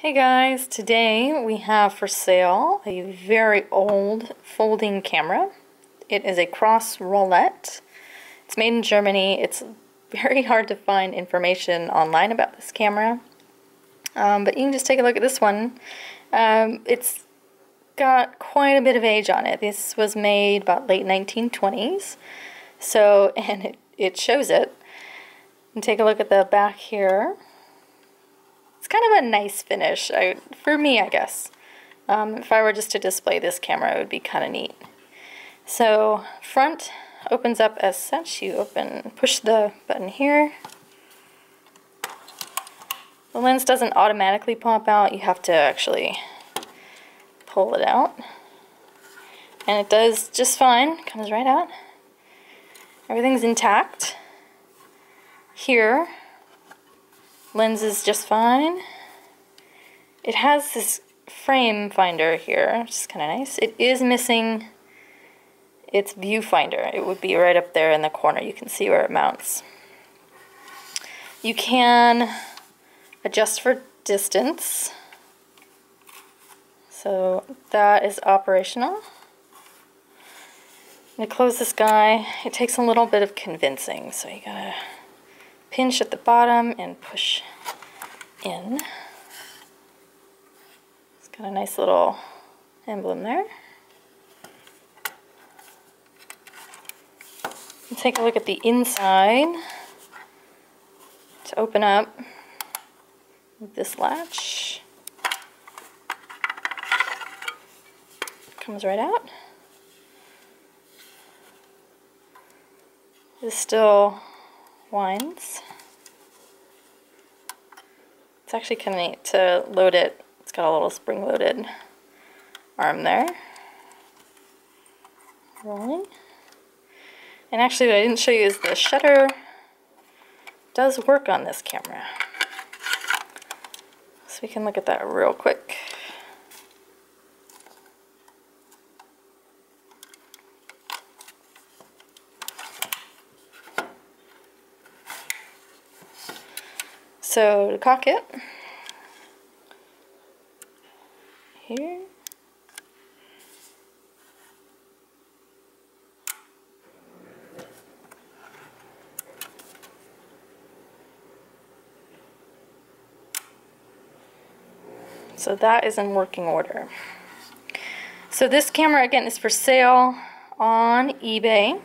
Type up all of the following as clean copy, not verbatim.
Hey guys, today we have for sale a very old folding camera. It is a Krauss Rollette. It's made in Germany. It's very hard to find information online about this camera, but you can just take a look at this one. It's got quite a bit of age on it. This was made about late 1920s, and it shows it. And take a look at the back here. It's kind of a nice finish, for me, I guess. If I were just to display this camera, it would be kind of neat. So, front opens up as such. You push the button here. The lens doesn't automatically pop out. You have to actually pull it out. And it does just fine. Comes right out. Everything's intact. Here, lens is just fine. It has this frame finder here, which is kind of nice. It is missing its viewfinder. It would be right up there in the corner. You can see where it mounts. You can adjust for distance. So that is operational. I'm going to close this guy. It takes a little bit of convincing, so you gotta pinch at the bottom and push in. It's got a nice little emblem there. And take a look at the inside. To open up with this latch. Comes right out. This still winds. It's actually kind of neat to load it. It's got a little spring-loaded arm there. Rolling. And actually what I didn't show you is the shutter does work on this camera. So we can look at that real quick. So to cock it, here, so that is in working order. So this camera again is for sale on eBay,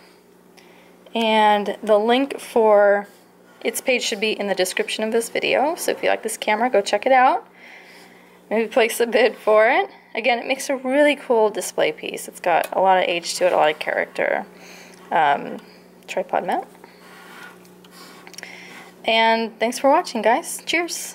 and the link for its page should be in the description of this video. So if you like this camera, go check it out. Maybe place a bid for it. Again, it makes a really cool display piece. It's got a lot of age to it, a lot of character. Tripod mount. And thanks for watching, guys. Cheers.